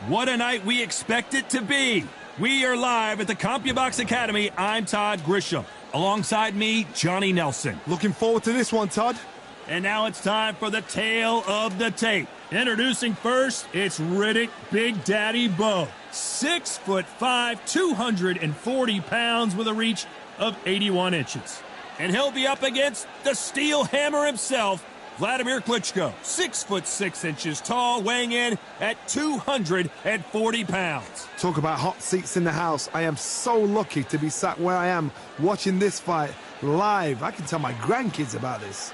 What a night we expect it to be. We are live at the CompuBox Academy. I'm Todd Grisham. Alongside me, Johnny Nelson. Looking forward to this one, Todd. And now it's time for the tale of the tape. Introducing first, it's Riddick Big Daddy Bowe. 6'5", 240 pounds with a reach of 81 inches. And he'll be up against the steel hammer himself, Vladimir Klitschko. 6'6" inches tall, weighing in at 240 pounds. Talk about hot seats in the house. I am so lucky to be sat where I am watching this fight live. I can tell my grandkids about this.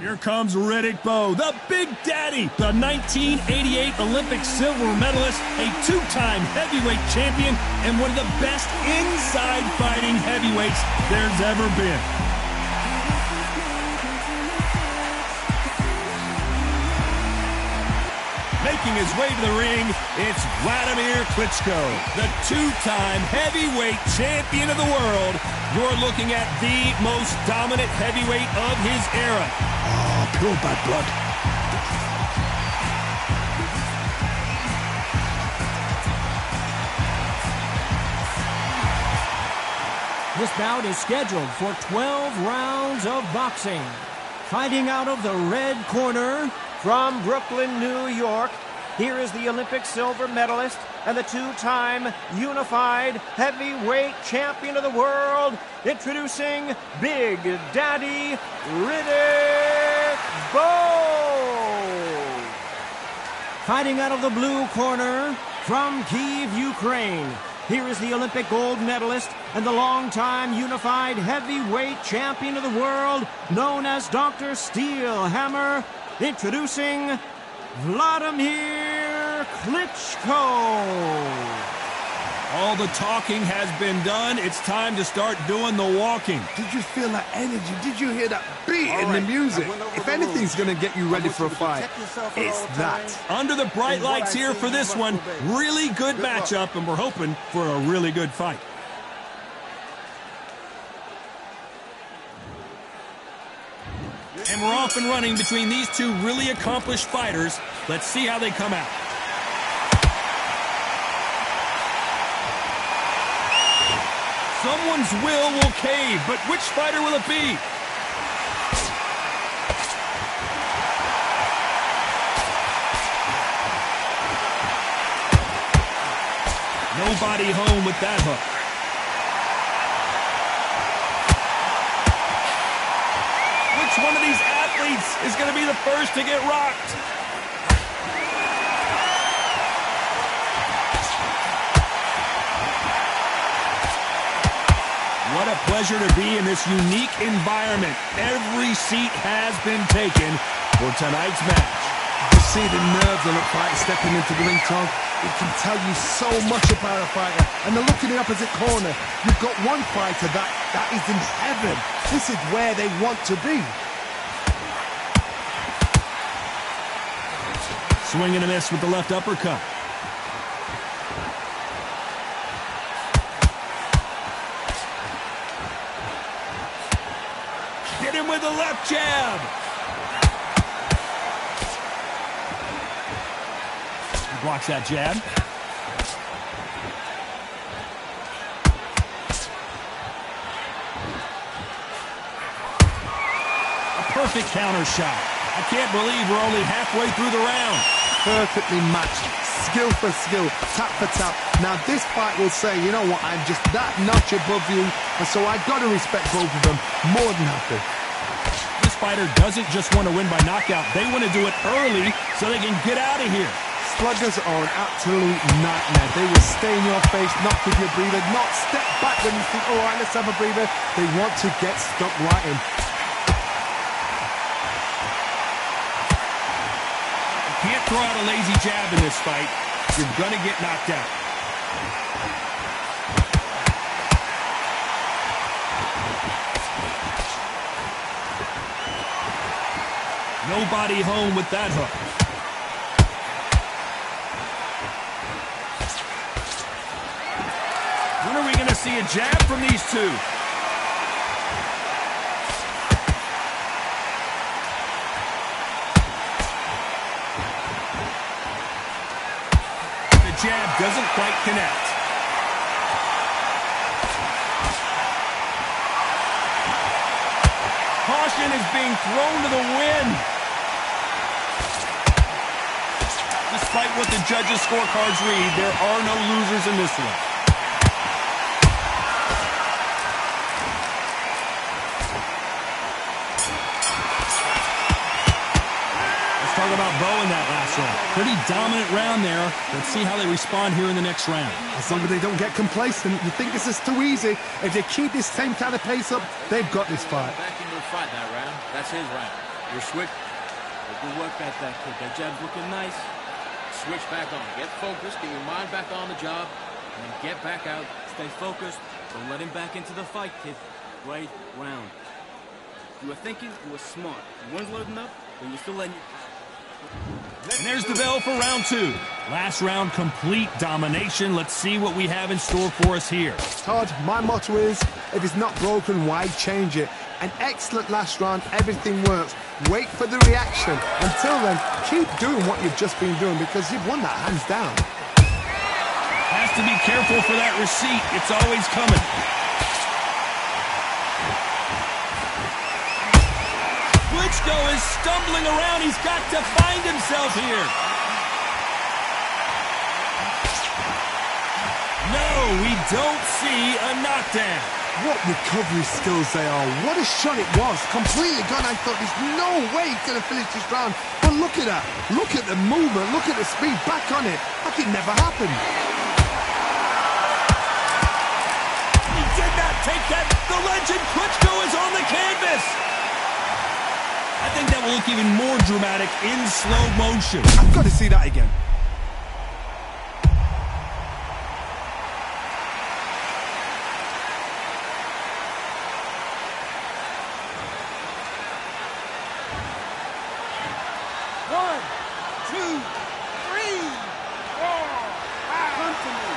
Here comes Riddick Bowe, the Big Daddy, the 1988 Olympic silver medalist, a two-time heavyweight champion, and one of the best inside fighting heavyweights there's ever been. Making his way to the ring, it's Vladimir Klitschko, the two-time heavyweight champion of the world. You're looking at the most dominant heavyweight of his era. Oh, pure bad blood. This bout is scheduled for 12 rounds of boxing. Fighting out of the red corner, from Brooklyn, New York, here is the Olympic silver medalist and the two-time unified heavyweight champion of the world, introducing Big Daddy Riddick Bowe. Fighting out of the blue corner, from Kyiv, Ukraine, here is the Olympic gold medalist and the longtime unified heavyweight champion of the world, known as Dr. Steel Hammer, introducing Vladimir Klitschko. All the talking has been done. It's time to start doing the walking. Did you feel that energy? Did you hear that beat in the music? If anything's going to get you ready for a fight, it's that. Under the bright lights here for this one, really good matchup, and we're hoping for a really good fight. And we're off and running between these two really accomplished fighters. Let's see how they come out. Someone's will cave, but which fighter will it be? Nobody home with that hook. Which one of these athletes is going to be the first to get rocked? What a pleasure to be in this unique environment. Every seat has been taken for tonight's match. You see the nerves on a fighter stepping into the ring, Tom. It can tell you so much about a fighter. And the look in the opposite corner, you've got one fighter that is in heaven. This is where they want to be. Swing and a miss with the left uppercut. Get him with the left jab. He blocks that jab. A perfect counter shot. I can't believe we're only halfway through the round. Perfectly matched, skill for skill, tap for tap. Now this fight will say, you know what, I'm just that notch above you, and so I've got to respect both of them more than happy. This fighter doesn't just want to win by knockout, they want to do it early so they can get out of here. Sluggers are an absolute nightmare. They will stay in your face, not give you a breather, not step back when you think, all right, let's have a breather. They want to get stuck right in. Can't throw out a lazy jab in this fight. You're gonna get knocked out. Nobody home with that hook. When are we gonna see a jab from these two? doesn't quite connect. Caution is being thrown to the wind. Despite what the judges' scorecards read, there are no losers in this one. Let's talk about Bowe in that last round. Pretty dominant round there. Let's see how they respond here in the next round. As long as they don't get complacent, you think this is too easy. If they keep this same kind of pace up, they've got this fight. Back into the fight that round. That's his round. You're switch. Good work back that kid. That jab's looking nice. Switch back on. Get focused. Get your mind back on the job. And then get back out. Stay focused. Don't let him back into the fight, kid. Great round. You were thinking. You were smart. You weren't loading up, but you're still letting you... And there's the bell for round two. Last round, complete domination. Let's see what we have in store for us here. Todd, my motto is, if it's not broken, why change it? An excellent last round, everything works. Wait for the reaction. Until then, keep doing what you've just been doing because you've won that hands down. Has to be careful for that receipt. It's always coming. Klitschko is stumbling around. He's got to find himself here. No, we don't see a knockdown. What recovery skills they are. What a shot it was. Completely gone. I thought there's no way he's going to finish this round. But look at that. Look at the movement. Look at the speed. Back on it. Like it never happened. He did not take that. The legend Klitschko is on the canvas. I think that will look even more dramatic in slow motion. I've got to see that again. One, two, three, four, five. Come to me.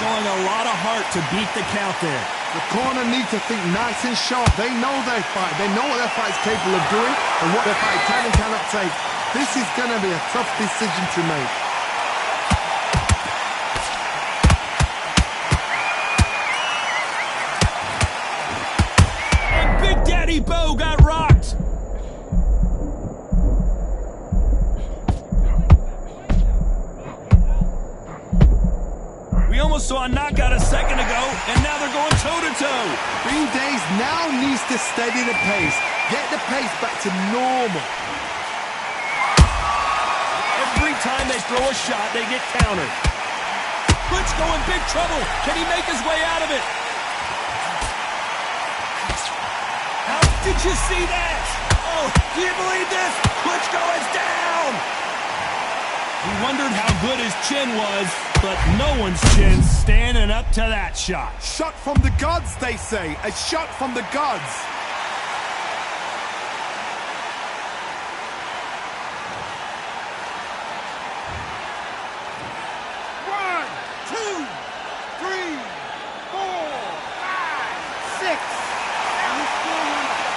Showing a lot of heart to beat the count there. The corner need to think nice and sharp. They know their fight. They know what their fight's capable of doing and what their fight can and cannot take. This is going to be a tough decision to make. And Big Daddy Bowe got rocked. We almost saw a knockout a second ago, and now they're going toe-to-toe. Green Days now needs to steady the pace. Get the pace back to normal. Every time they throw a shot, they get countered. Klitschko in big trouble. Can he make his way out of it? How did you see that? Oh, do you believe this? Klitschko is down. He wondered how good his chin was, but no one's chin's standing up to that shot. Shot from the gods, they say. A shot from the gods. One, two, three, four, five, six. And he's still running.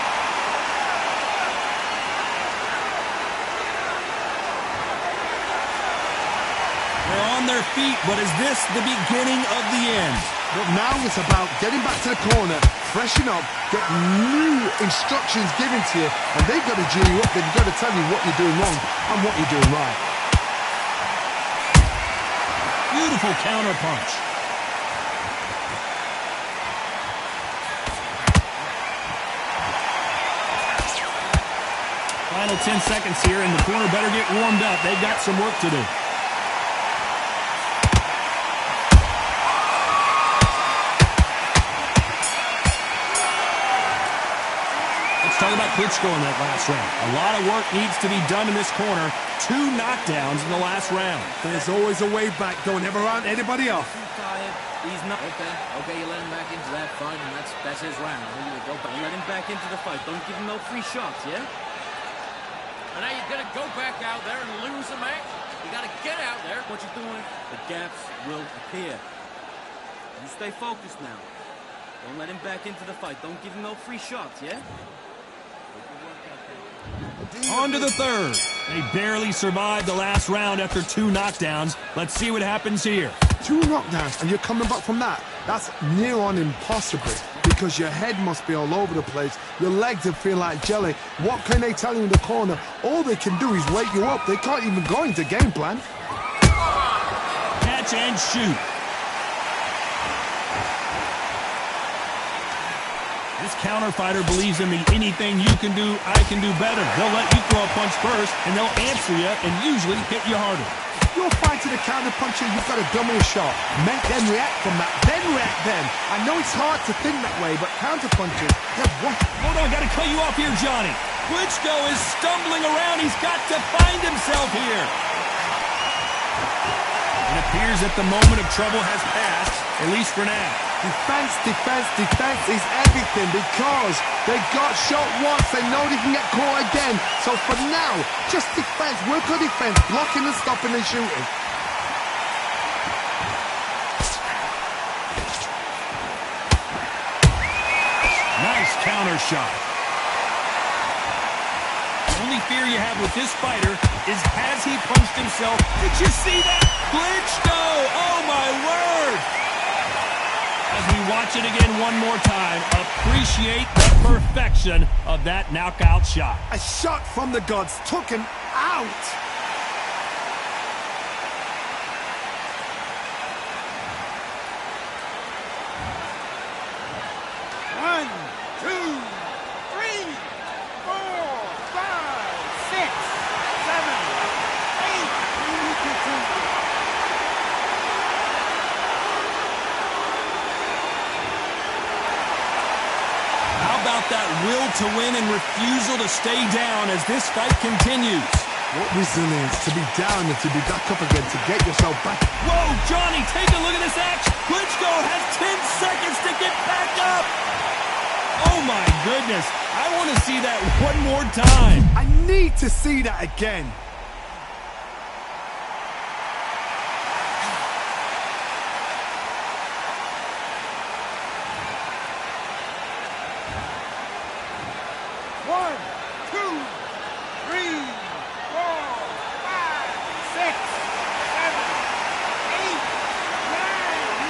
They're on their feet, but is this the beginning of the end? But now it's about getting back to the corner, freshen up, get new instructions given to you, and they've got to G you up. They've got to tell you what you're doing wrong and what you're doing right. Beautiful counter punch. Final 10 seconds here, and the corner better get warmed up. They've got some work to do. Talk about Klitschko in that last round. A lot of work needs to be done in this corner. 2 knockdowns in the last round. There's always a way back. Don't ever round anybody off. He's tired. He's not. Okay, you let him back into that fight, and that's his round. There you go. But let him back into the fight. Don't give him no free shots, yeah? And now you're gonna go back out there and lose the match. You gotta get out there. What you're doing, the gaps will appear. You stay focused now. Don't let him back into the fight. Don't give him no free shots, yeah? On to the third. They barely survived the last round after 2 knockdowns. Let's see what happens here. 2 knockdowns and you're coming back from that. That's near on impossible because your head must be all over the place. Your legs will feel like jelly. What can they tell you in the corner? All they can do is wake you up. They can't even go into game plan. Catch and shoot. This counter fighter believes in the anything you can do, I can do better. They'll let you throw a punch first, and they'll answer you and usually hit you harder. You're fighting a counter puncher, you've got to dummy a shot. Make them react from that, then react then. I know it's hard to think that way, but counter punches, what? Hold on, gotta cut you off here, Johnny. Klitschko is stumbling around. He's got to find himself here. It appears that the moment of trouble has passed, at least for now. Defense, defense, defense is everything because they got shot once. They know they can get caught again. So for now, just defense, work on defense, blocking and stopping and shooting. Nice counter shot. The only fear you have with this fighter is has he punched himself? Did you see that? Klitschko! Oh my word! As we watch it again one more time, appreciate the perfection of that knockout shot. A shot from the gods took him out. One, two, three, 4, 5, 6, 7, 8. How about that will to win and refusal to stay down as this fight continues? What resilience to be down and to be back up again, to get yourself back. Whoa, Johnny, take a look at this action. Klitschko has 10 seconds to get back up. Oh, my goodness. I want to see that one more time. I need to see that again. One, two, three, 4, 5, 6, 7, 8, 9.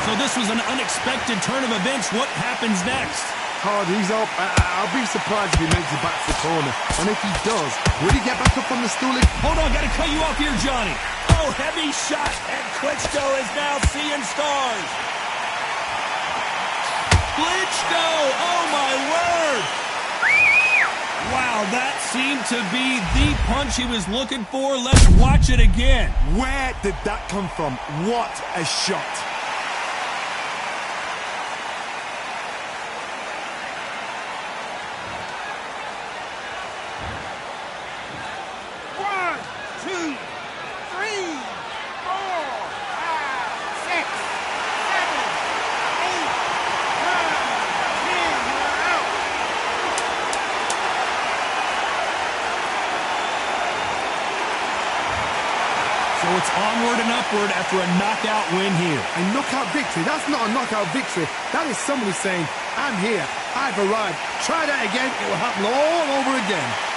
So this was an unexpected turn of events. What happens next? He's up. I'll be surprised if he makes it back to the corner. And if he does, will he get back up on the stool? Hold on, gotta cut you off here, Johnny. Oh, heavy shot, and Klitschko is now seeing stars. Klitschko, oh my word. Wow, that seemed to be the punch he was looking for. Let's watch it again. Where did that come from? What a shot. One, two, three, 4, 5, 6, 7, 8, 9, 10. You're out. So it's onward and upward after a knockout win here. A knockout victory? That's not a knockout victory. That is somebody saying, I'm here, I've arrived. Try that again, it will happen all over again.